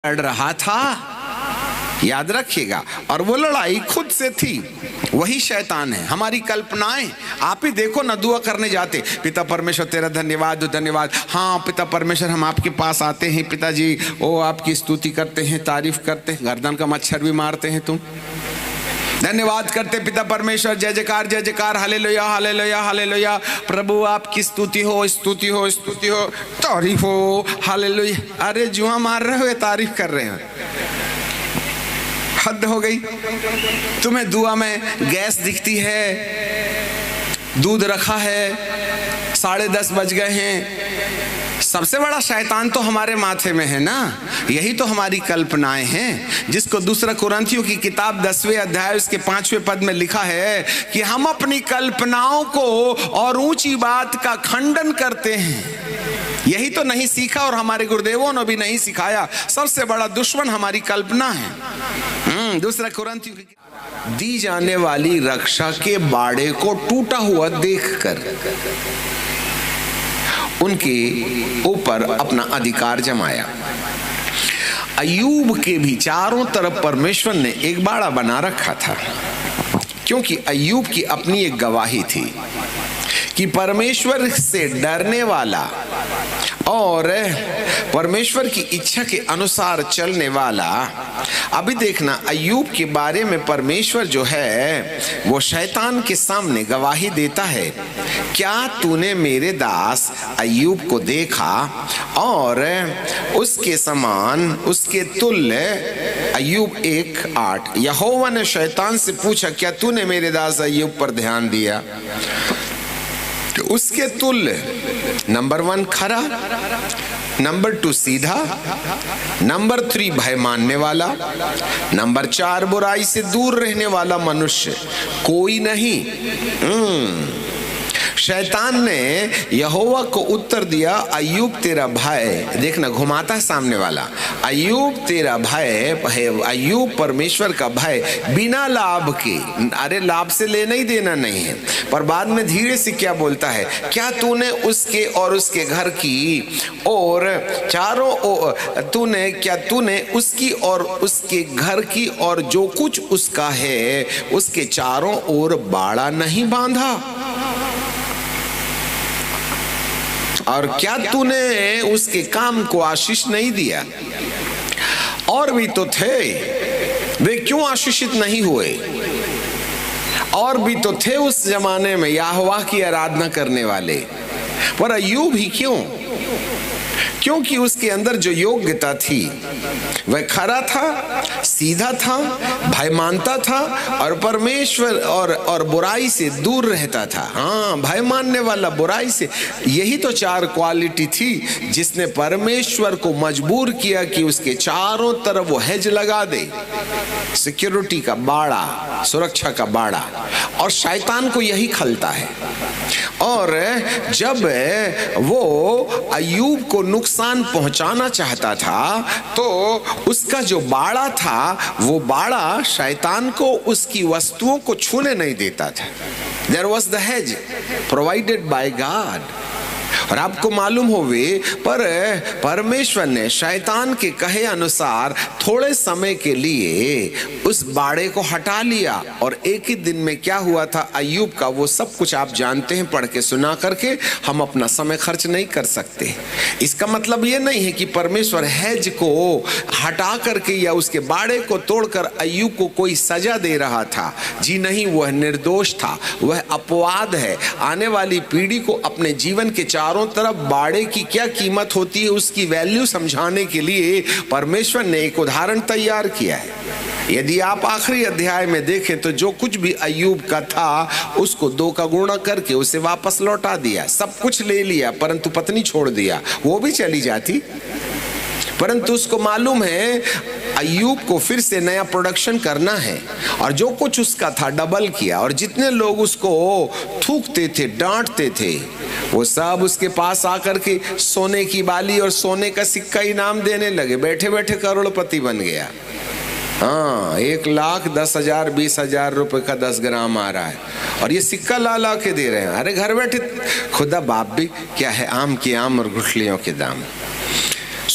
लड़ रहा था, याद रखिएगा। और वो लड़ाई खुद से थी, वही शैतान है। हमारी कल्पनाएं, आप ही देखो ना, दुआ करने जाते, पिता परमेश्वर तेरा धन्यवाद धन्यवाद। हाँ पिता परमेश्वर, हम आपके पास आते हैं पिताजी, वो आपकी स्तुति करते हैं, तारीफ करते हैं, गर्दन का मच्छर भी मारते हैं तुम, धन्यवाद करते पिता परमेश्वर, जय जयकार, हालेलुया हालेलुया हालेलुया, प्रभु आपकी स्तुति हो स्तुति हो स्तुति हो, तारीफ हो, हालेलुया। अरे जुआ मार रहे हो, तारीफ कर रहे हो, हद हो गई। तुम्हें दुआ में गैस दिखती है, दूध रखा है, 10:30 बज गए हैं। सबसे बड़ा शैतान तो हमारे माथे में है ना, यही तो हमारी कल्पनाएं हैं, जिसको दूसरा कुरिन्थियों की किताब 10वें अध्याय उसके 5वें पद में लिखा है कि हम अपनी कल्पनाओं को और ऊंची बात का खंडन करते हैं। यही तो नहीं सीखा और हमारे गुरुदेवों ने भी नहीं सिखाया। सबसे बड़ा दुश्मन हमारी कल्पना है। दूसरा कुरिन्थियों की दी जाने वाली रक्षा के बाड़े को टूटा हुआ देखकर उनके ऊपर अपना अधिकार जमाया। अय्यूब के भी चारों तरफ परमेश्वर ने एक बाड़ा बना रखा था, क्योंकि अय्यूब की अपनी एक गवाही थी कि परमेश्वर से डरने वाला और परमेश्वर की इच्छा के अनुसार चलने वाला। अभी देखना, अय्यूब के बारे में परमेश्वर जो है वो शैतान के सामने गवाही देता है, क्या तूने मेरे दास अय्यूब को देखा और उसके समान उसके तुल्य। अय्यूब 1:8। यहोवा ने शैतान से पूछा, क्या तूने मेरे दास अय्यूब पर ध्यान दिया? उसके तुल्य नंबर 1 खरा, नंबर 2 सीधा, नंबर 3 भय मानने वाला, नंबर 4 बुराई से दूर रहने वाला मनुष्य कोई नहीं। शैतान ने यहोवा को उत्तर दिया, अय्यूब तेरा भय, देखना घुमाता है सामने वाला, अय्यूब तेरा भय है, अय्यूब परमेश्वर का भय बिना लाभ के। अरे लाभ से लेना ही देना नहीं है, पर बाद में धीरे से क्या बोलता है, क्या तूने उसके और उसके घर की और तूने उसकी और उसके घर की और जो कुछ उसका है उसके चारों ओर बाड़ा नहीं बांधा? और क्या तूने उसके काम को आशीष नहीं दिया? और भी तो थे, वे क्यों आशीषित नहीं हुए? और भी तो थे उस जमाने में यहोवा की आराधना करने वाले, पर अय्यूब ही क्यों? क्योंकि उसके अंदर जो योग्यता थी वह खरा था, सीधा था, भय मानता था और परमेश्वर और बुराई से दूर रहता था। हाँ, भय मानने वाला, बुराई से, यही तो 4 क्वालिटी थी जिसने परमेश्वर को मजबूर किया कि उसके चारों तरफ वो हेज लगा दे, सिक्योरिटी का बाड़ा, सुरक्षा का बाड़ा। और शैतान को यही खलता है। और जब वो अय्यूब को नुकसान पहुंचाना चाहता था तो उसका जो बाड़ा था, वो बाड़ा शैतान को उसकी वस्तुओं को छूने नहीं देता था। There was the hedge provided by God। और आपको मालूम होवे, पर परमेश्वर ने शैतान के कहे अनुसार थोड़े समय के लिए उस बाड़े को हटा लिया। और एक ही दिन में क्या हुआ था अय्यूब का, वो सब कुछ आप जानते हैं, पढ़ के सुना करके हम अपना समय खर्च नहीं कर सकते। इसका मतलब ये नहीं है कि परमेश्वर हेज को हटा करके या उसके बाड़े को तोड़कर अय्यूब को कोई सजा दे रहा था। जी नहीं, वह निर्दोष था, वह अपवाद है। आने वाली पीढ़ी को अपने जीवन के चारों तरफ बाड़े की क्या कीमत होती है उसकी वैल्यू समझाने के लिए परमेश्वर ने एक उदाहरण तैयार किया है। यदि आप आखिरी अध्याय में देखें तो जो कुछ भी अय्यूब का था उसको 2 का गुणा करके उसे वापस लौटा दिया। सब कुछ ले लिया परंतु पत्नी छोड़ दिया, वो भी चली जाती, परंतु उसको मालूम है अय्यूब को फिर से नया प्रोडक्शन करना है। और जो कुछ उसका था डबल किया। और जितने लोग उसको थूकते थे, डांटते थे, वो सब उसके पास आकर के सोने की बाली और सोने का सिक्का इनाम देने लगे। बैठे बैठे करोड़पति बन गया। हाँ, 1,10,000 20,000 रुपए का 10 ग्राम आ रहा है और ये सिक्का ला ला के दे रहे हैं। अरे घर बैठे खुदा बाप भी क्या है, आम की आम और गुठलियों के दाम।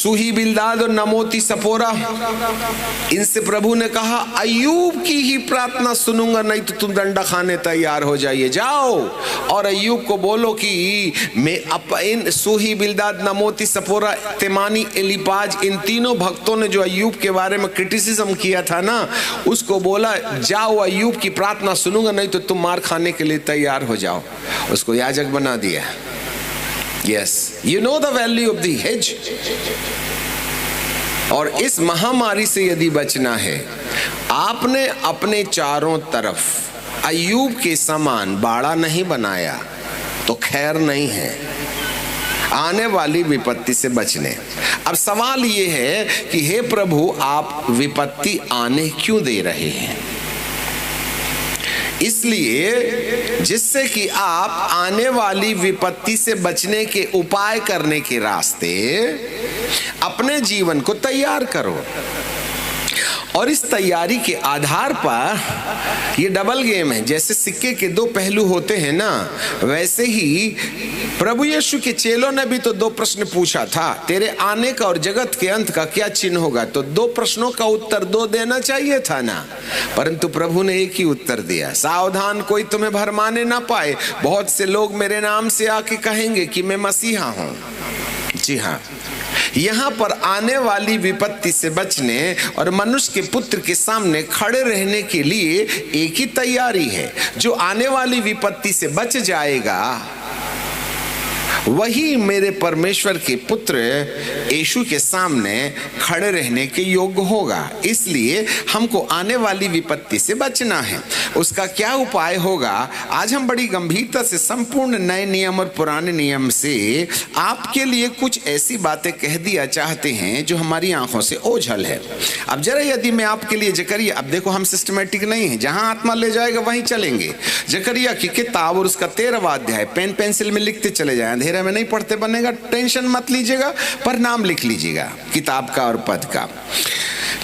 सूही बिल्दाद और नमोती सपोरा, इनसे प्रभु ने कहा अय्यूब की ही प्रार्थना सुनूंगा, नहीं तो तुम डंडा खाने तैयार हो जाइए। जाओ और अय्यूब को बोलो कि मैं इन सूही बिल्दाद नमोती सपोरा तेमानी एलिपाज, इन तीनों भक्तों ने जो अय्यूब के बारे में क्रिटिसिज्म किया था ना, उसको बोला जाओ अय्यूब की प्रार्थना सुनूंगा, नहीं तो तुम मार खाने के लिए तैयार हो जाओ। उसको याजक बना दिया। Yes, you know the value of the hedge. और इस महामारी से यदि बचना है, आपने अपने चारों तरफ अय्यूब के समान बाड़ा नहीं बनाया तो खैर नहीं है आने वाली विपत्ति से बचने। अब सवाल ये है कि हे प्रभु, आप विपत्ति आने क्यों दे रहे हैं? इसलिए जिससे कि आप आने वाली विपत्ति से बचने के उपाय करने के रास्ते अपने जीवन को तैयार करो। और इस तैयारी के आधार पर ये डबल गेम है। जैसे सिक्के के दो पहलू होते हैं ना, वैसे ही प्रभु यीशु के चेलों ने भी तो दो प्रश्न पूछा था, तेरे आने का और जगत के अंत का क्या चिन्ह होगा? तो दो प्रश्नों का उत्तर दो देना चाहिए था ना, परंतु प्रभु ने एक ही उत्तर दिया, सावधान कोई तुम्हें भरमाने ना पाए, बहुत से लोग मेरे नाम से आके कहेंगे कि मैं मसीहा हूं। जी हाँ, यहाँ पर आने वाली विपत्ति से बचने और मनुष्य के पुत्र के सामने खड़े रहने के लिए एक ही तैयारी है। जो आने वाली विपत्ति से बच जाएगा वही मेरे परमेश्वर के पुत्र यीशु के सामने खड़े रहने के योग्य होगा। इसलिए हमको आने वाली विपत्ति से बचना है। उसका क्या उपाय होगा? आज हम बड़ी गंभीरता से संपूर्ण नए नियम और पुराने नियम से आपके लिए कुछ ऐसी बातें कह दिया चाहते हैं जो हमारी आंखों से ओझल है। अब जरा यदि मैं आपके लिए जकरिया, अब देखो हम सिस्टमेटिक नहीं है, जहां आत्मा ले जाएगा वहीं चलेंगे। जकरिया की किताब और उसका 13वां अध्याय पेन पेंसिल में लिखते चले जाएं, अंधेरे में नहीं पढ़ते बनेगा, टेंशन मत लीजिएगा, पर नाम लिख लीजिएगा किताब का और पद का।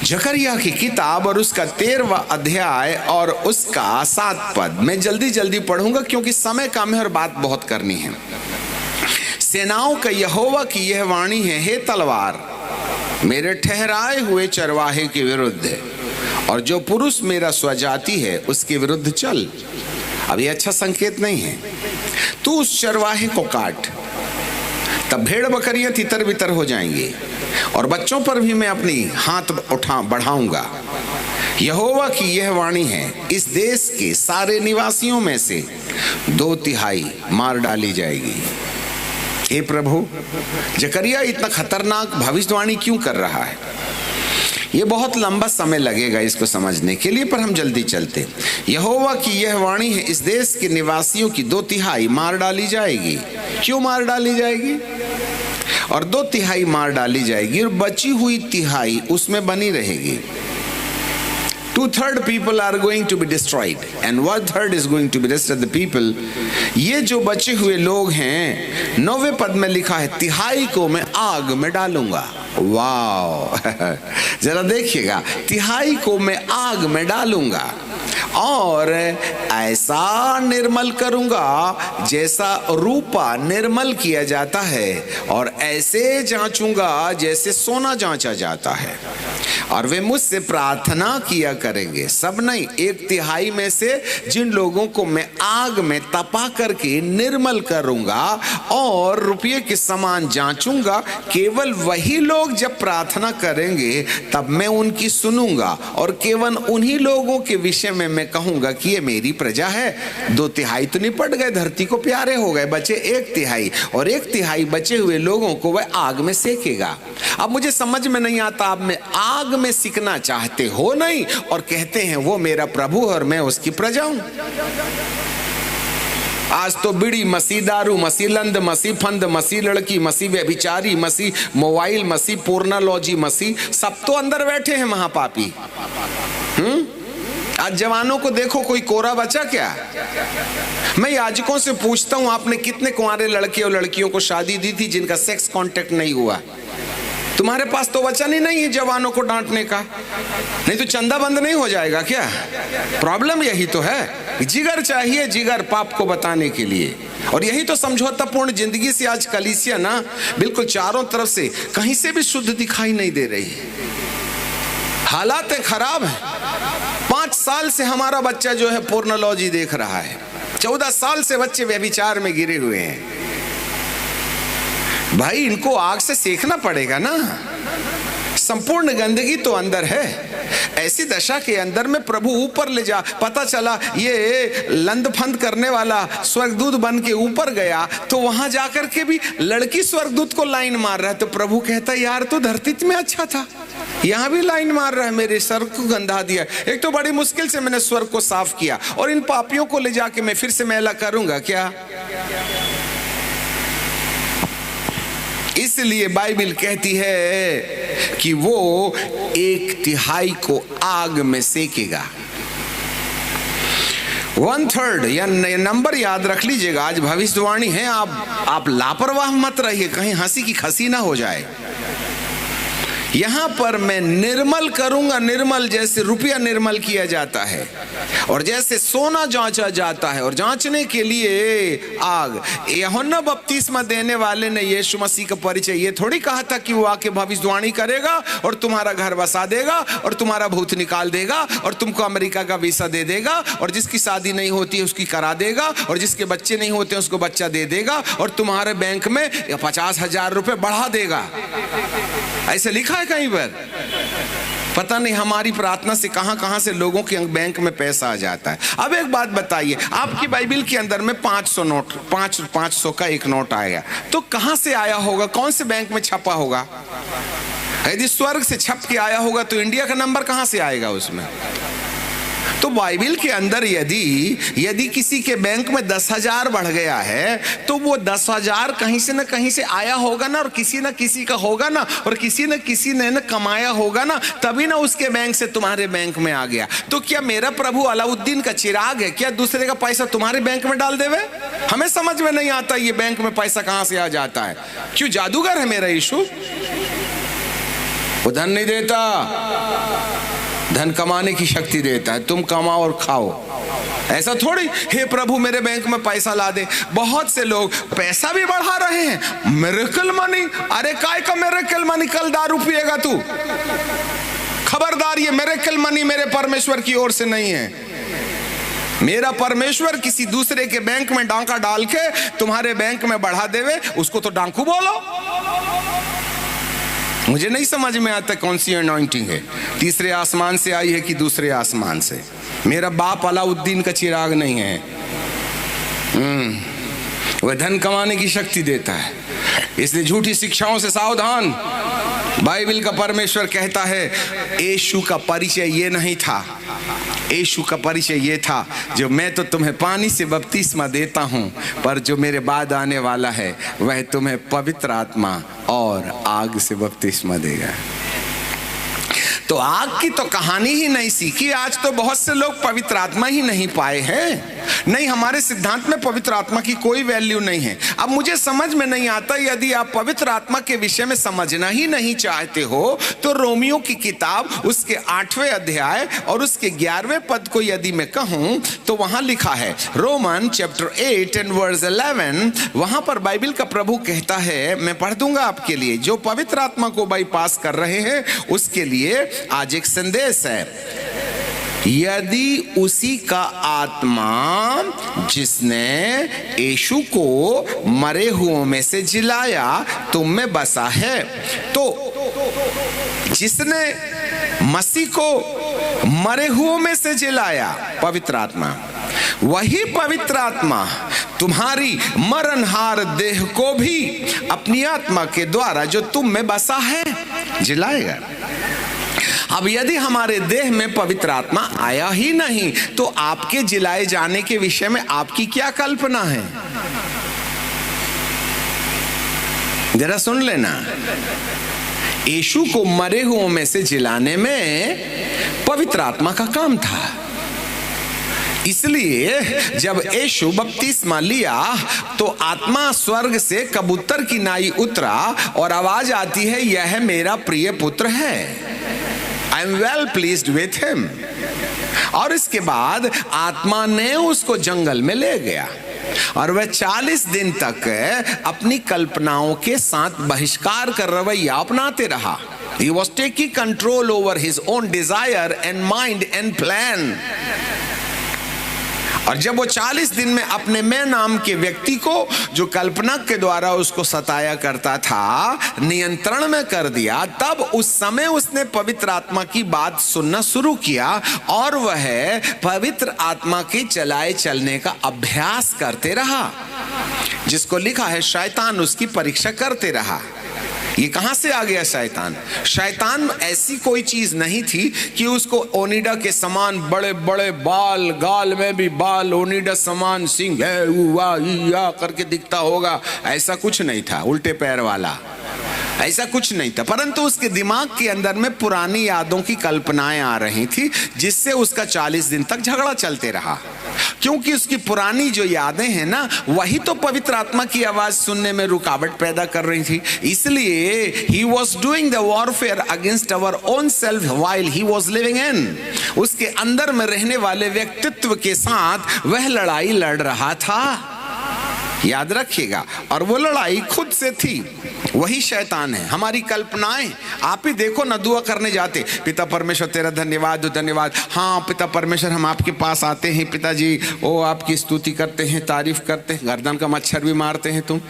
जकरिया की किताब और उसका 13वां अध्याय और उसका 7 पद मैं जल्दी जल्दी पढ़ूंगा क्योंकि समय कम है और बात बहुत करनी है। सेनाओं का यहोवा की यह वाणी है, हे तलवार मेरे ठहराए हुए चरवाहे के विरुद्ध है और जो पुरुष मेरा स्वजाति है उसके विरुद्ध चल। अब ये अच्छा संकेत नहीं है। तू उस चरवाहे को काट, तब भेड़ बकरियां तितर बितर हो जाएंगी और बच्चों पर भी मैं अपनी हाथ बढ़ाऊंगा। यहोवा की यह वाणी है, इस देश के सारे निवासियों में से 2/3 मार डाली जाएगी। हे प्रभु, जकरिया इतना खतरनाक भविष्यवाणी क्यों कर रहा है? ये बहुत लंबा समय लगेगा इसको समझने के लिए, पर हम जल्दी चलते। यहोवा की यह वाणी है, इस देश के निवासियों की 2/3 मार डाली जाएगी। क्यों मार डाली जाएगी? और 2/3 मार डाली जाएगी और बची हुई 1/3 उसमें बनी रहेगी। 2/3 people are going to be destroyed and 1/3 is going to be rest of the people। ये जो बचे हुए लोग हैं, 9वें पद में लिखा है 1/3 को मैं आग में डालूंगा। वाह जरा देखिएगा, 1/3 को मैं आग में डालूंगा और ऐसा निर्मल करूंगा जैसा रूपा निर्मल किया जाता है और ऐसे जांचूंगा जैसे सोना जांचा जाता है। और वे मुझसे प्रार्थना किया करेंगे, सब नहीं, 1/3 में से जिन लोगों को मैं आग में तपा करके निर्मल करूंगा और रुपये के समान जांचूंगा, केवल वही लोग जब प्रार्थना करेंगे तब मैं उनकी सुनूंगा और केवल उन्हीं लोगों के विषय में मैं कहूंगा कि ये मेरी प्रजा है। 2/3 तो निपट गए, धरती को प्यारे हो गए, बचे 1/3 और 1/3 बचे हुए लोगों को वह आग में सेकेगा। अब मुझे समझ में नहीं आता, आप में आग में सिकना चाहते हो नहीं और कहते हैं वो मेरा प्रभु और मैं उसकी प्रजा हूं। आज तो बीड़ी मसी, दारू मसी, लंद मसी, फंद मसी, लड़की मसी, व्यभिचारी मसी, मोबाइल मसी, पोर्नोलॉजी मसी, सब तो अंदर बैठे हैं महापापी। आज जवानों को देखो, कोई कोरा बचा क्या? मैं याजकों से पूछता हूं, आपने कितने कुंवारे लड़के और लड़कियों को शादी दी थी जिनका सेक्स कांटेक्ट नहीं हुआ? तुम्हारे पास तो वचन ही नहीं है जवानों को डांटने का, नहीं तो चंदा बंद नहीं हो जाएगा क्या? प्रॉब्लम यही तो है, जिगर चाहिए, जिगर पाप को बताने के लिए। और यही तो समझौतापूर्ण जिंदगी से आज कलीसिया ना बिल्कुल चारों तरफ से कहीं से भी शुद्ध दिखाई नहीं दे रही। हालात खराब है। 5 साल से हमारा बच्चा जो है पोर्नोलॉजी देख रहा है, 14 साल से बच्चे व्यभिचार में गिरे हुए हैं। भाई इनको आग से सेकना पड़ेगा ना। संपूर्ण गंदगी तो अंदर है। ऐसी दशा के अंदर में प्रभु ऊपर ले जा, पता चला ये लंदफंद करने वाला स्वर्गदूत बन के ऊपर गया, तो वहां जाकर के भी लड़की स्वर्गदूत को लाइन मार रहा है। तो प्रभु कहता यार तो धरती में अच्छा था, यहाँ भी लाइन मार रहा है, मेरे स्वर्ग को गंधा दिया। एक तो बड़ी मुश्किल से मैंने स्वर्ग को साफ किया और इन पापियों को ले जाके मैं फिर से मैला करूंगा क्या? इसलिए बाइबल कहती है कि वो 1/3 को आग में सेकेगा। 1/3 या नंबर याद रख लीजिएगा। आज भविष्यवाणी है, आप लापरवाह मत रहिए, कहीं हंसी की खसी ना हो जाए। यहां पर मैं निर्मल करूंगा, निर्मल जैसे रुपया निर्मल किया जाता है और जैसे सोना जांचा जाता है और जांचने के लिए आग। यूहन्ना बपतिस्मा देने वाले ने यीशु मसीह का परिचय ये थोड़ी कहा था कि वो आके भविष्यवाणी करेगा और तुम्हारा घर बसा देगा और तुम्हारा भूत निकाल देगा और तुमको अमेरिका का वीसा दे देगा और जिसकी शादी नहीं होती है उसकी करा देगा और जिसके बच्चे नहीं होते उसको बच्चा दे देगा और तुम्हारे बैंक में 50,000 रुपए बढ़ा देगा। ऐसे लिखा है कहीं पर? पता नहीं हमारी प्रार्थना से कहां कहां से लोगों के बैंक में पैसा आ जाता है। अब एक बात बताइए, आपकी बाइबल के अंदर में 500 नोट, 500 का एक नोट आया, तो कहां से आया होगा? कौन से बैंक में छपा होगा? यदि स्वर्ग से छप के आया होगा तो इंडिया का नंबर कहां से आएगा उसमें? तो बाइबल के अंदर यदि किसी के बैंक में 10,000 बढ़ गया है तो वो 10,000 कहीं से ना कहीं से आया होगा ना, और किसी ना किसी का होगा ना, और किसी न किसी ने ना कमाया होगा ना, तभी ना उसके बैंक से तुम्हारे बैंक में आ गया। तो क्या मेरा प्रभु अलाउद्दीन का चिराग है क्या दूसरे का पैसा तुम्हारे बैंक में डाल देवे? हमें समझ में नहीं आता ये बैंक में पैसा कहां से आ जाता है। क्यों जादूगर है मेरा यीशु? वो धन नहीं देता, धन कमाने की शक्ति देता है। तुम कमाओ और खाओ। ऐसा थोड़ी हे प्रभु मेरे बैंक में पैसा ला दे। बहुत से लोग पैसा भी बढ़ा रहे हैं, मिरेकल मनी। अरे काय का मिरेकल मनी? कल दारू पिएगा तू, खबरदार। ये मिरेकल मनी मेरे परमेश्वर की ओर से नहीं है। मेरा परमेश्वर किसी दूसरे के बैंक में डांका डाल के तुम्हारे बैंक में बढ़ा देवे, उसको तो डांकू बोलो। मुझे नहीं समझ में आता कौन सी अनॉइंटिंग है, तीसरे आसमान से आई है कि दूसरे आसमान से। मेरा बाप अलाउद्दीन का चिराग नहीं है। वह धन कमाने की शक्ति देता है, इसलिए झूठी शिक्षाओं से सावधान। बाइबल का परमेश्वर कहता है यीशु का परिचय ये नहीं था। यीशु का परिचय ये था, जो मैं तो तुम्हें पानी से बपतिस्मा देता हूं, पर जो मेरे बाद आने वाला है वह तुम्हें पवित्र आत्मा और आग से बपतिस्मा देगा। तो आग की तो कहानी ही नहीं सीखी। आज तो बहुत से लोग पवित्र आत्मा ही नहीं पाए हैं। नहीं, हमारे सिद्धांत में पवित्र आत्मा की कोई वैल्यू नहीं है। अब मुझे समझ में नहीं आता, यदि आप पवित्र आत्मा के विषय में समझना ही नहीं चाहते हो तो रोमियो की किताब उसके 8वें अध्याय और उसके 11वें पद को यदि मैं कहूं तो वहां लिखा है, रोमन चैप्टर 8 एंड वर्स 11। वहां पर बाइबल का प्रभु कहता है, मैं पढ़ दूंगा आपके लिए, जो पवित्र आत्मा को बाईपास कर रहे हैं उसके लिए आज एक संदेश है। यदि उसी का आत्मा जिसने यीशु को मरे हुओं में से जिलाया तुम में बसा है, तो जिसने मसीह को मरे हुओं में से जिलाया पवित्र आत्मा, वही पवित्र आत्मा तुम्हारी मरणहार देह को भी अपनी आत्मा के द्वारा जो तुम में बसा है जिलाएगा। अब यदि हमारे देह में पवित्र आत्मा आया ही नहीं तो आपके जिलाए जाने के विषय में आपकी क्या कल्पना है? जरा सुन लेना। यीशु को मरे हुओं में से जिलाने में पवित्र आत्मा का काम था। इसलिए जब यीशु बपतिस्मा लिया तो आत्मा स्वर्ग से कबूतर की नाई उतरा और आवाज आती है, यह मेरा प्रिय पुत्र है, I am well pleased with him। और इसके बाद आत्मा ने उसको जंगल में ले गया और वह 40 दिन तक अपनी कल्पनाओं के साथ बहिष्कार कर रवैया अपनाते रहा। He was taking control over his own desire and mind and plan. और जब वो 40 दिन में अपने मैं नाम के व्यक्ति को, जो कल्पना के द्वारा उसको सताया करता था, नियंत्रण में कर दिया, तब उस समय उसने पवित्र आत्मा की बात सुनना शुरू किया और वह पवित्र आत्मा के चलाए चलने का अभ्यास करते रहा, जिसको लिखा है शैतान उसकी परीक्षा करते रहा। ये कहां से आ गया शैतान? शैतान ऐसी कोई चीज नहीं थी कि उसको ओनिडा के समान बड़े बड़े बाल, गाल में भी बाल, ओनिडा समान सिंह करके दिखता होगा, ऐसा कुछ नहीं था। उल्टे पैर वाला ऐसा कुछ नहीं था, परंतु उसके दिमाग के अंदर में पुरानी यादों की कल्पनाएं आ रही थी, जिससे उसका 40 दिन तक झगड़ा चलते रहा। क्योंकि उसकी पुरानी जो यादें हैं ना, वही तो पवित्र आत्मा की आवाज सुनने में रुकावट पैदा कर रही थी। इसलिए he was doing the warfare against our own self while he was living in. उसके अंदर में रहने वाले व्यक्तित्व के साथ वह लड़ाई लड़ रहा था, याद रखिएगा। और वो लड़ाई खुद से थी, वही शैतान है। हमारी कल्पनाएं, आप ही देखो ना, दुआ करने जाते, पिता परमेश्वर तेरा धन्यवाद धन्यवाद, हाँ पिता परमेश्वर हम आपके पास आते हैं पिताजी, ओ आपकी स्तुति करते हैं, तारीफ करते हैं, गर्दन का मच्छर भी मारते हैं तुम,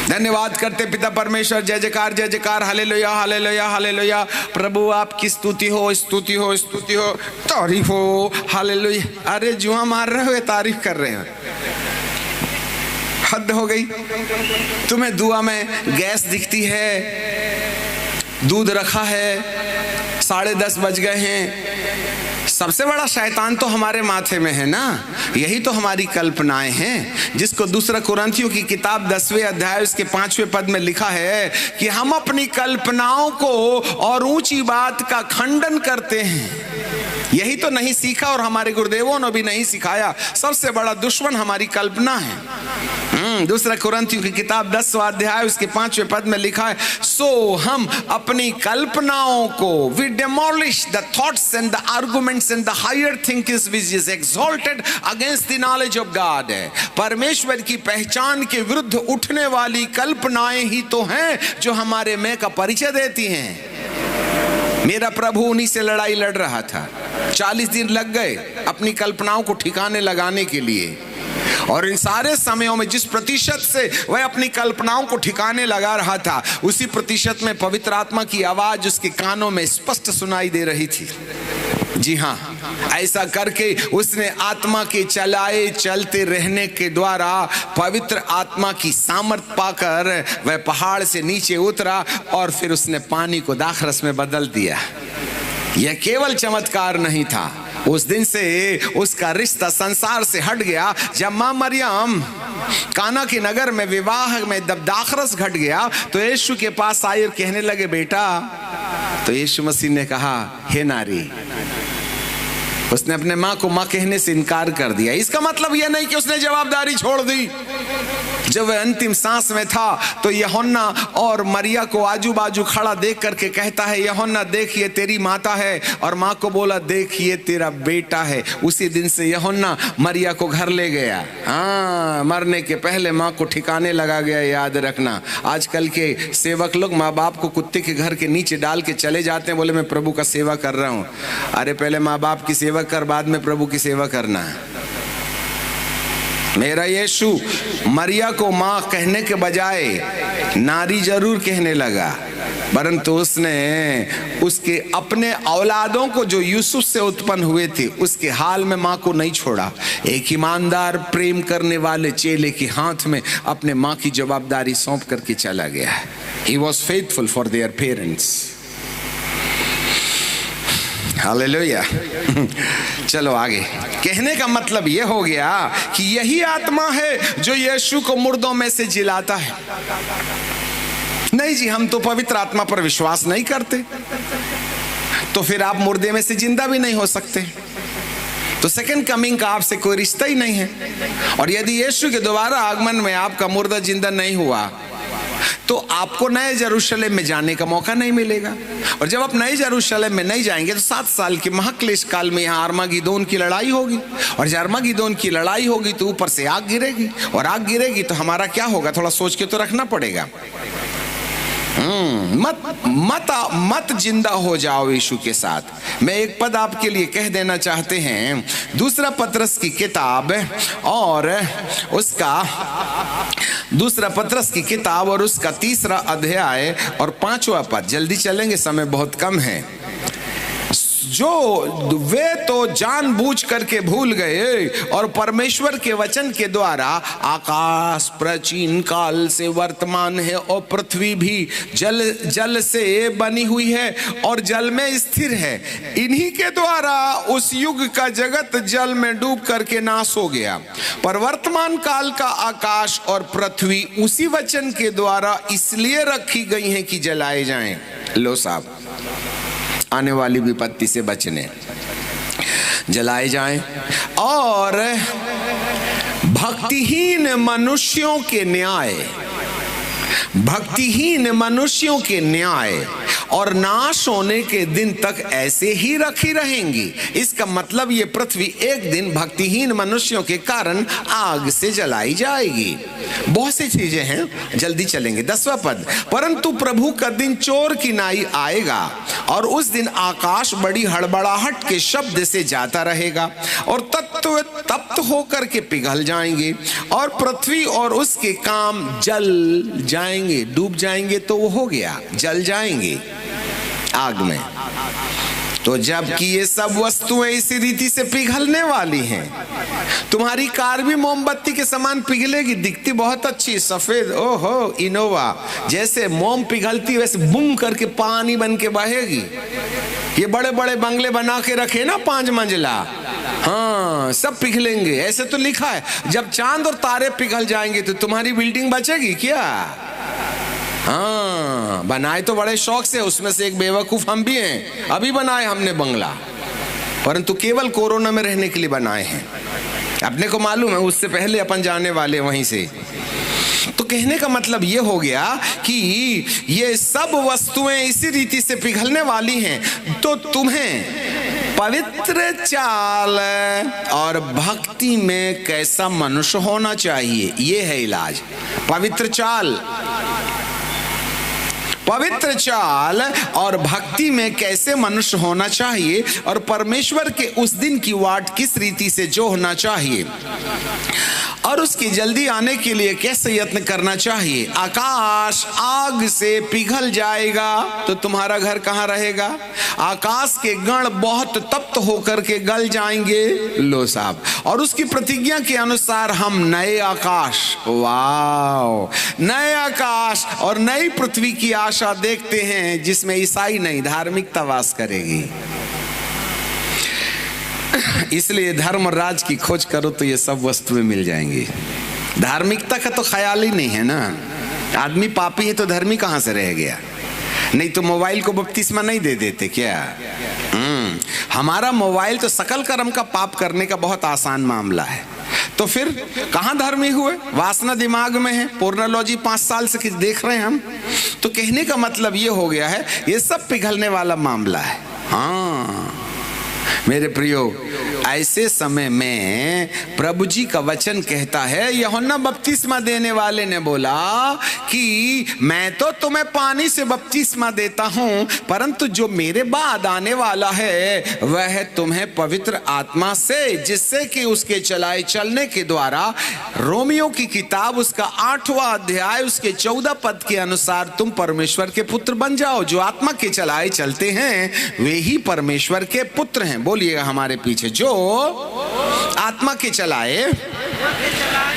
धन्यवाद करते पिता परमेश्वर, जय जयकार, हालेलुया हालेलुया हालेलुया, प्रभु आपकी स्तुति हो स्तुति हो स्तुति हो, तारीफ हो, हालेलुया। अरे जुआ मार रहे हो, तारीफ कर रहे हो, हद हो गई। तुम्हें दुआ में गैस दिखती है, दूध रखा है, 10:30 बज गए हैं। सबसे बड़ा शैतान तो हमारे माथे में है ना, यही तो हमारी कल्पनाएं हैं, जिसको दूसरा कुरिन्थियों की किताब 10वें अध्याय उसके 5वें पद में लिखा है कि हम अपनी कल्पनाओं को और ऊंची बात का खंडन करते हैं। यही तो नहीं सीखा और हमारे गुरुदेवों ने भी नहीं सिखाया। सबसे बड़ा दुश्मन हमारी कल्पना है। दूसरा कुरिन्थियों की किताब 10वां अध्याय उसके 5वें पद में लिखा है, सो हम अपनी कल्पनाओं को, we demolish the thoughts and the arguments and the higher thinkings which is exalted against the knowledge of God. परमेश्वर की पहचान के विरुद्ध उठने वाली कल्पनाएं ही तो हैं जो हमारे मैं का परिचय देती हैं। मेरा प्रभु उन्हीं से लड़ाई लड़ रहा था। 40 दिन लग गए अपनी कल्पनाओं को ठिकाने लगाने के लिए, और इन सारे समयों में जिस प्रतिशत से वह अपनी कल्पनाओं को ठिकाने लगा रहा था, उसी प्रतिशत में पवित्र आत्मा की आवाज उसके कानों में स्पष्ट सुनाई दे रही थी। जी हाँ, ऐसा करके उसने आत्मा के चलाए चलते रहने के द्वारा पवित्र आत्मा की सामर्थ पाकर वह पहाड़ से नीचे उतरा और फिर उसने पानी को दाखरस में बदल दिया। यह केवल चमत्कार नहीं था, उस दिन से उसका रिश्ता संसार से हट गया। जब मां मरियम काना के नगर में विवाह में जब दाखरस घट गया तो यीशु के पास आए और कहने लगे बेटा, तो यीशु मसीह ने कहा हे नारी, उसने अपने माँ को माँ कहने से इनकार कर दिया। इसका मतलब यह नहीं कि उसने जवाबदारी छोड़ दी। जब वह अंतिम सांस में था तो यूहन्ना और मरिया को आजू बाजू खड़ा देख करके कहता है, यूहन्ना देख ये तेरी माता है, और माँ को बोला देख ये तेरा बेटा है। उसी दिन से यूहन्ना मरिया को घर ले गया। हाँ, मरने के पहले माँ को ठिकाने लगा गया। याद रखना, आजकल के सेवक लोग माँ बाप को कुत्ते के घर के नीचे डाल के चले जाते हैं, बोले मैं प्रभु का सेवा कर रहा हूँ। अरे पहले माँ बाप की सेवा कर, बाद में प्रभु की सेवा करना है। मेरा यीशु मरिया को माँ कहने के बजाय नारी जरूर कहने लगा, परंतु उसने उसके अपने औलादों को जो यूसुफ से उत्पन्न हुए थे उसके हाल में माँ को नहीं छोड़ा। एक ईमानदार प्रेम करने वाले चेले के हाथ में अपने माँ की जवाबदारी सौंप करके चला गया। He was faithful for their parents. Hallelujah. चलो आगे। कहने का मतलब यह हो गया कि यही आत्मा है जो यीशु को मुर्दों में से जिलाता है। नहीं जी, हम तो पवित्र आत्मा पर विश्वास नहीं करते, तो फिर आप मुर्दे में से जिंदा भी नहीं हो सकते, तो सेकंड कमिंग का आपसे कोई रिश्ता ही नहीं है। और यदि यीशु के दोबारा आगमन में आपका मुर्दा जिंदा नहीं हुआ तो आपको नए यरूशलेम में जाने का मौका नहीं मिलेगा। और जब आप नए यरूशलेम में नहीं जाएंगे तो 7 साल के महाक्लेश काल में यहाँ अरमागिदोन की लड़ाई होगी, और जब अरमागिदोन की लड़ाई होगी तो ऊपर से आग गिरेगी, और आग गिरेगी तो हमारा क्या होगा, थोड़ा सोच के तो रखना पड़ेगा। मत जिंदा हो जाओ यीशु के साथ। मैं एक पद आपके लिए कह देना चाहते हैं, दूसरा पतरस की किताब और उसका 3रा अध्याय और 5वां पद। जल्दी चलेंगे, समय बहुत कम है। जो वे तो जानबूझ करके भूल गए और परमेश्वर के वचन के द्वारा आकाश प्राचीन काल से वर्तमान है और पृथ्वी भी जल से बनी हुई है और जल में स्थिर है, इन्हीं के द्वारा उस युग का जगत जल में डूब करके नाश हो गया। पर वर्तमान काल का आकाश और पृथ्वी उसी वचन के द्वारा इसलिए रखी गई हैं कि जलाए जाएं। लो साहब, आने वाली विपत्ति से बचने जलाए जाएं। और भक्तिहीन मनुष्यों के न्याय और नाश होने के दिन तक ऐसे ही रखी रहेंगी। इसका मतलब ये पृथ्वी एक दिन भक्तिहीन मनुष्यों के कारण आग से जलाई जाएगी। बहुत सी चीजें हैं, जल्दी चलेंगे। 10वां पद, परंतु प्रभु का दिन चोर की नाई आएगा और उस दिन आकाश बड़ी हड़बड़ाहट के शब्द से जाता रहेगा और तत्व तप्त होकर के पिघल जाएंगे और पृथ्वी और उसके काम जल जाएंगे। डूब जाएंगे तो वो हो गया, जल जाएंगे आग में। तो जबकि ये सब वस्तुएं इसी रीति से पिघलने वाली हैं, तुम्हारी कार भी मोमबत्ती के समान पिघलेगी, दिखती बहुत अच्छी सफेद, ओहो इनोवा, जैसे मोम पिघलती वैसे बूम करके पानी बन के बहेगी। ये बड़े बड़े बंगले बना के रखे ना 5 मंजिला, हाँ सब पिघलेंगे। ऐसे तो लिखा है जब चांद और तारे पिघल जाएंगे तो तुम्हारी बिल्डिंग बचेगी क्या? हाँ, बनाए तो बड़े शौक से, उसमें से एक बेवकूफ हम भी हैं, अभी बनाए हमने बंगला, परंतु केवल कोरोना में रहने के लिए बनाए हैं। अपने को मालूम है उससे पहले अपन जाने वाले वहीं से। तो कहने का मतलब ये हो गया कि ये सब वस्तुएं इसी रीति से पिघलने वाली हैं, तो तुम्हें पवित्र चाल और भक्ति में कैसा मनुष्य होना चाहिए, ये है इलाज। पवित्र चाल और भक्ति में कैसे मनुष्य होना चाहिए और परमेश्वर के उस दिन की वाट किस रीति से जो होना चाहिए और उसकी जल्दी आने के लिए कैसे यत्न करना चाहिए। आकाश आग से पिघल जाएगा तो तुम्हारा घर कहाँ रहेगा? आकाश के गण बहुत तप्त होकर के गल जाएंगे। लो साहब, और उसकी प्रतिज्ञा के अनुसार हम नए आकाश, वाओ, नए आकाश और नई पृथ्वी की आशा देखते हैं जिसमें ईसाई नहीं धार्मिकता वास करेगी। इसलिए धर्म राज की खोज करो तो ये सब वस्तुएं मिल जाएंगी। धार्मिकता का तो ख्याल ही नहीं है ना। आदमी पापी है तो धर्मी कहां से रह गया? नहीं तो मोबाइल को बपतिस्मा नहीं दे देते क्या? हमारा मोबाइल तो सकल कर्म का पाप करने का बहुत आसान मामला है। तो फिर कहां धर्मी हुए? वासना दिमाग में है, पोर्नोलॉजी 5 साल से देख रहे हैं हम। तो कहने का मतलब ये हो गया है ये सब पिघलने वाला मामला है। हाँ मेरे प्रियो, ऐसे समय में प्रभु जी का वचन कहता है, यूहन्ना बपतिस्मा देने वाले ने बोला कि मैं तो तुम्हें पानी से बपतिस्मा देता हूं, परंतु जो मेरे बाद आने वाला है वह तुम्हें पवित्र आत्मा से, जिससे कि उसके चलाए चलने के द्वारा, रोमियो की किताब उसका 8वां अध्याय उसके 14 पद के अनुसार तुम परमेश्वर के पुत्र बन जाओ। जो आत्मा के चलाए चलते हैं वे ही परमेश्वर के पुत्र हैं। बोलिएगा हमारे पीछे, जो आत्मा के चलाए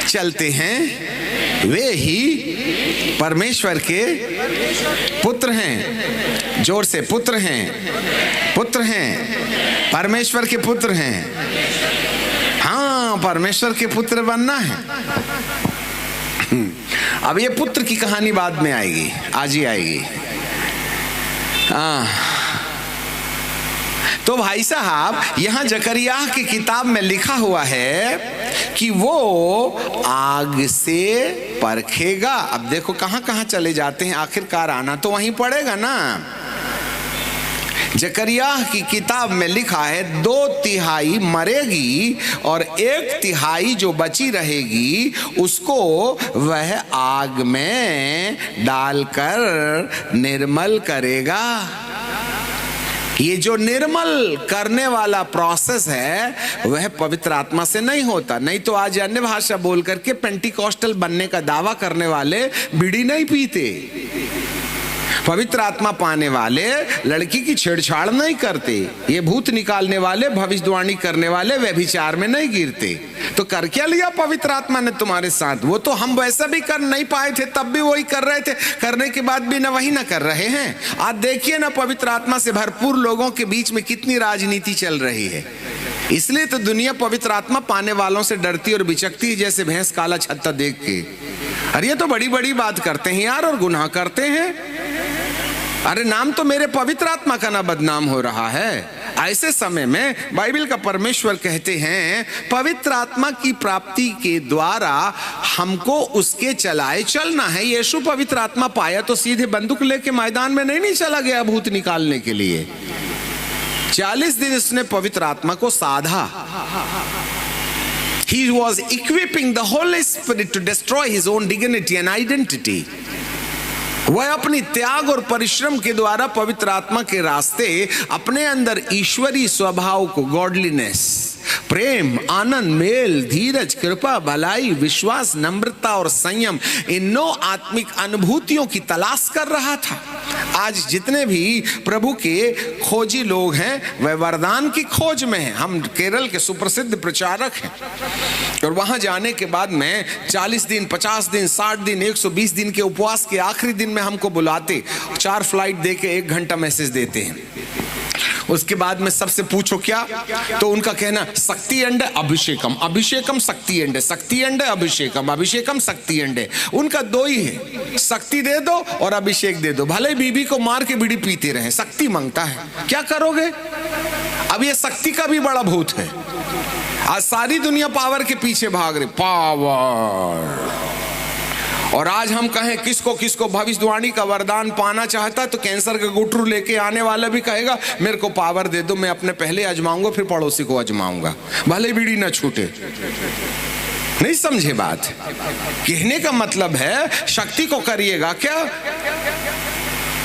चलते हैं वे ही परमेश्वर के पुत्र हैं। जोर से, पुत्र हैं, पुत्र हैं, परमेश्वर के पुत्र हैं। हाँ, परमेश्वर के पुत्र बनना है। अब ये पुत्र की कहानी बाद में आएगी, आज ही आएगी। तो भाई साहब यहां जकरिया की किताब में लिखा हुआ है कि वो आग से परखेगा। अब देखो कहां कहां चले जाते हैं, आखिरकार आना तो वहीं पड़ेगा ना। जकरिया की किताब में लिखा है 2/3 मरेगी और 1/3 जो बची रहेगी उसको वह आग में डालकर निर्मल करेगा। ये जो निर्मल करने वाला प्रोसेस है वह पवित्र आत्मा से नहीं होता। नहीं तो आज अन्य भाषा बोल करके पेंटिकॉस्टल बनने का दावा करने वाले बीड़ी नहीं पीते। पवित्र आत्मा पाने वाले लड़की की छेड़छाड़ नहीं करते। ये भूत निकालने वाले, भविष्यवाणी करने वाले व्यभिचार में नहीं गिरते। तो कर क्या लिया पवित्र आत्मा ने तुम्हारे साथ? वो तो हम वैसा भी कर नहीं पाए थे, तब भी वही कर रहे थे, करने के बाद भी ना वही ना कर रहे हैं। आज देखिए ना पवित्र आत्मा से भरपूर लोगों के बीच में कितनी राजनीति चल रही है। इसलिए तो दुनिया पवित्र आत्मा पाने वालों से डरती और बिचकती, जैसे भैंस काला छत्ता देख के। अरे ये तो बड़ी बड़ी बात करते हैं यार और गुनाह करते हैं। अरे नाम तो मेरे पवित्र आत्मा का ना बदनाम हो रहा है। ऐसे समय में बाइबल का परमेश्वर कहते हैं पवित्र आत्मा की प्राप्ति के द्वारा हमको उसके चलाए चलना है। यीशु पवित्र आत्मा पाया तो सीधे बंदूक लेके मैदान में नहीं चला गया भूत निकालने के लिए। 40 दिन उसने पवित्र आत्मा को साधा। He was equipping the Holy Spirit to destroy his own dignity and identity. वह अपनी त्याग और परिश्रम के द्वारा पवित्र आत्मा के रास्ते अपने अंदर ईश्वरीय स्वभाव को, गॉडलीनेस, प्रेम, आनंद, मेल, धीरज, कृपा, भलाई, विश्वास, नम्रता और संयम, इन 9 आत्मिक अनुभूतियों की तलाश कर रहा था। आज जितने भी प्रभु के खोजी लोग हैं वह वरदान की खोज में हैं। हम केरल के सुप्रसिद्ध प्रचारक हैं और वहां जाने के बाद में 40 दिन, 50 दिन, 60 दिन, 120 दिन के उपवास के आखिरी दिन में हमको बुलाते, 4 फ्लाइट दे के 1 घंटा मैसेज देते हैं। उसके बाद में सबसे पूछो क्या, तो उनका कहना शक्ति अंडे अभिषेकम, अभिषेकम शक्ति अंडे, शक्ति अंडे अभिषेकम, अभिषेकम शक्ति अंडे। उनका 2 ही है, शक्ति दे दो और अभिषेक दे दो। भले बीबी को मार के बीड़ी पीते रहे, शक्ति मांगता है, क्या करोगे? अब ये शक्ति का भी बड़ा भूत है। आज सारी दुनिया पावर के पीछे भाग रही, पावर। और आज हम कहें किसको किसको भविष्यवाणी का वरदान पाना चाहता है तो कैंसर का गुटरू लेके आने वाला भी कहेगा मेरे को पावर दे दो, मैं अपने पहले आजमाऊंगा फिर पड़ोसी को आजमाऊंगा, भले बीड़ी ना छूटे। नहीं समझे बात? कहने का मतलब है शक्ति को करिएगा क्या,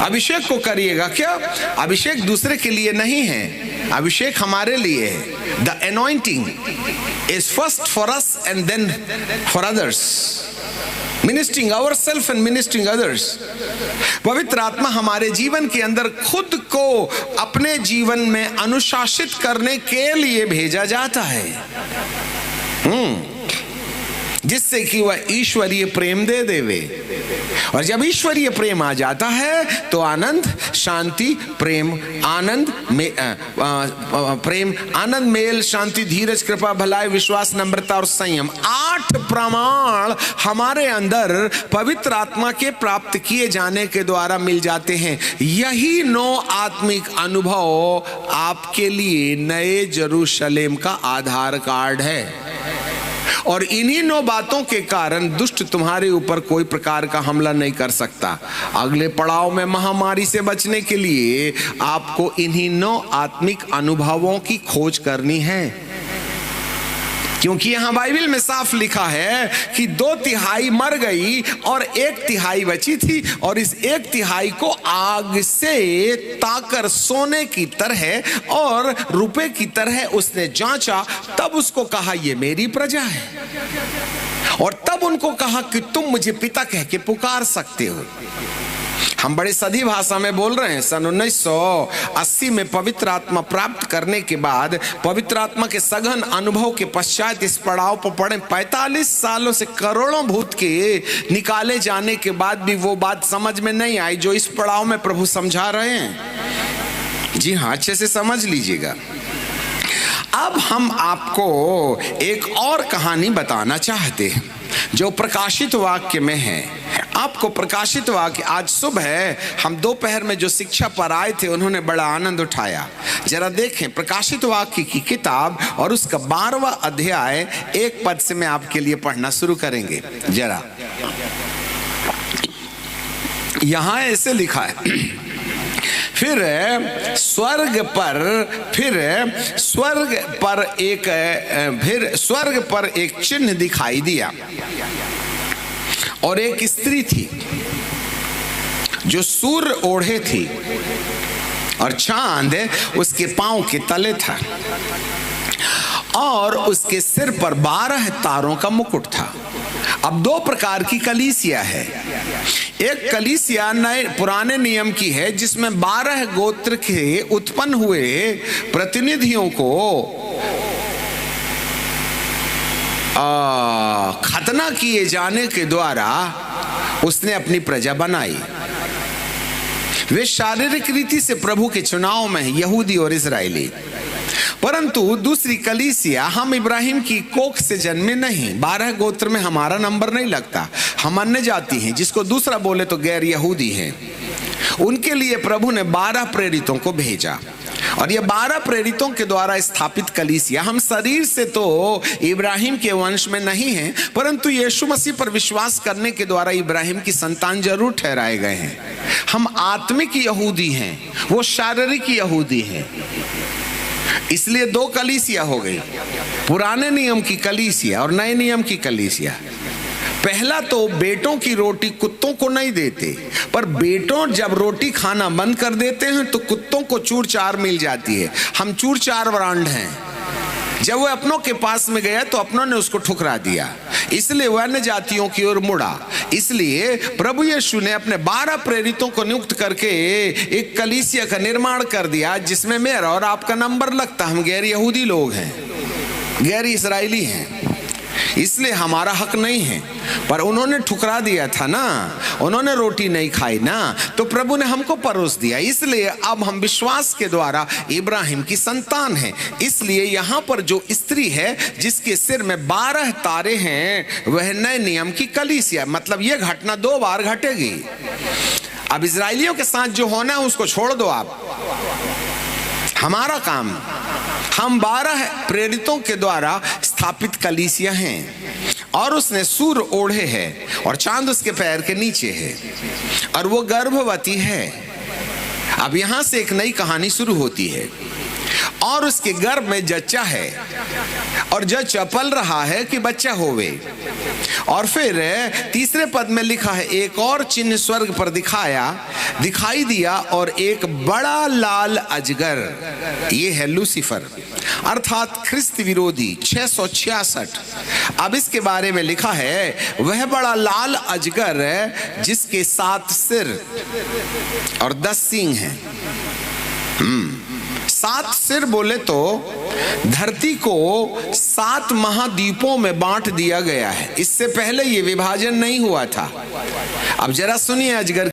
अभिषेक को करिएगा क्या? अभिषेक दूसरे के लिए नहीं है, अभिषेक हमारे लिए है। The anointing is first for us and then for others, ministering ourselves and ministering others. पवित्र आत्मा हमारे जीवन के अंदर खुद को अपने जीवन में अनुशासित करने के लिए भेजा जाता है, जिससे कि वह ईश्वरीय प्रेम दे देवे। और जब ईश्वरीय प्रेम आ जाता है तो आनंद, शांति, प्रेम, आनंद में प्रेम, आनंद, मेल, शांति, धीरज, कृपा, भलाई, विश्वास, नम्रता और संयम, 8 प्रमाण हमारे अंदर पवित्र आत्मा के प्राप्त किए जाने के द्वारा मिल जाते हैं। यही 9 आत्मिक अनुभव आपके लिए नए यरूशलेम का आधार कार्ड है। और इन्हीं 9 बातों के कारण दुष्ट तुम्हारे ऊपर कोई प्रकार का हमला नहीं कर सकता। अगले पड़ाव में महामारी से बचने के लिए आपको इन्हीं 9 आत्मिक अनुभवों की खोज करनी है, क्योंकि यहां बाइबल में साफ लिखा है कि 2/3 मर गई और 1/3 बची थी, और इस 1/3 को आग से ताकर सोने की तरह और रुपए की तरह उसने जांचा। तब उसको कहा ये मेरी प्रजा है, और तब उनको कहा कि तुम मुझे पिता कह के पुकार सकते हो। हम बड़ी सदी भाषा में बोल रहे हैं। सन 1980 में पवित्र आत्मा प्राप्त करने के बाद, पवित्र आत्मा के सघन अनुभव के पश्चात इस पड़ाव पर पड़े 45 सालों से करोड़ों भूत के निकाले जाने के बाद भी वो बात समझ में नहीं आई जो इस पड़ाव में प्रभु समझा रहे हैं। जी हाँ, अच्छे से समझ लीजिएगा। अब हम आपको एक और कहानी बताना चाहते हैं जो प्रकाशित वाक्य में है। आपको प्रकाशित वाक्य आज सुबह हम दोपहर में जो शिक्षा पर आए थे उन्होंने बड़ा आनंद उठाया। जरा देखें प्रकाशित वाक्य की किताब और उसका 12वां अध्याय 1 पद से मैं आपके लिए पढ़ना शुरू करेंगे। जरा यहां ऐसे लिखा है, फिर स्वर्ग पर एक चिन्ह दिखाई दिया और एक स्त्री थी जो सूर्य ओढ़े थी और चांद उसके पांव के तले था और उसके सिर पर 12 तारों का मुकुट था। अब 2 प्रकार की कलीसिया है। एक कलीसिया नए पुराने नियम की है जिसमें 12 गोत्र के उत्पन्न हुए प्रतिनिधियों को खतना किए जाने के द्वारा उसने अपनी प्रजा बनाई। वे शारीरिक रीति से प्रभु के चुनाव में हैं, यहूदी और इजरायली। परंतु दूसरी कलीसिया, हम इब्राहिम की कोख से जन्मे नहीं, 12 गोत्र में हमारा नंबर नहीं लगता, हम अन्य जाति हैं, जिसको दूसरा बोले तो गैर यहूदी हैं। उनके लिए प्रभु ने 12 प्रेरितों को भेजा और ये 12 प्रेरितों के द्वारा स्थापित कलीसिया। हम शरीर से तो इब्राहिम के वंश में नहीं हैं, परंतु यीशु मसीह पर विश्वास करने के द्वारा इब्राहिम की संतान जरूर ठहराए गए हैं। हम आत्मिक यहूदी हैं, वो शारीरिक यहूदी हैं। इसलिए 2 कलीसिया हो गई, पुराने नियम की कलीसिया और नए नियम की कलीसिया। पहला तो बेटों की रोटी कुत्तों को नहीं देते, पर बेटों जब रोटी खाना बंद कर देते हैं तो कुत्तों को चूर चार मिल जाती है। हम चूर चार ब्रांड हैं। जब वह अपनों के पास में गया तो अपनों ने उसको ठुकरा दिया, इसलिए वह अन्य जातियों की ओर मुड़ा। इसलिए प्रभु यीशु ने अपने 12 प्रेरितों को नियुक्त करके एक कलीसिया का निर्माण कर दिया जिसमें मेरा और आपका नंबर लगता। हम गैर यहूदी लोग हैं, गैर इस्राएली हैं, इसलिए हमारा हक नहीं है। पर उन्होंने ठुकरा दिया था ना, उन्होंने रोटी नहीं खाई ना, तो प्रभु ने हमको परोस दिया। इसलिए अब हम विश्वास के द्वारा इब्राहिम की संतान हैं। इसलिए यहाँ पर जो स्त्री है जिसके सिर में 12 तारे हैं वह नए नियम की कलीसिया। मतलब यह घटना 2 बार घटेगी। अब इजराइलियों के साथ जो होना है उसको छोड़ दो आप, हमारा काम, हम 12 प्रेरितों के द्वारा स्थापित कलीसिया हैं और उसने सूर्य ओढ़े है और चांद उसके पैर के नीचे है और वो गर्भवती है। अब यहां से एक नई कहानी शुरू होती है और उसके गर्भ में जच्चा है और जज चपल रहा है कि बच्चा होवे। और फिर 3 पद में लिखा है, एक और चिन्ह स्वर्ग पर दिखाई दिया और एक बड़ा लाल अजगर, ये है लूसीफर अर्थात ख्रिस्त विरोधी 666। अब इसके बारे में लिखा है, वह बड़ा लाल अजगर जिसके 7 सिर और 10 सींग हैं। 7 सिर बोले तो धरती को 7 महाद्वीपों में बांट दिया गया है। इससे पहले ये विभाजन नहीं हुआ था। अब जरा सुनिए अजगर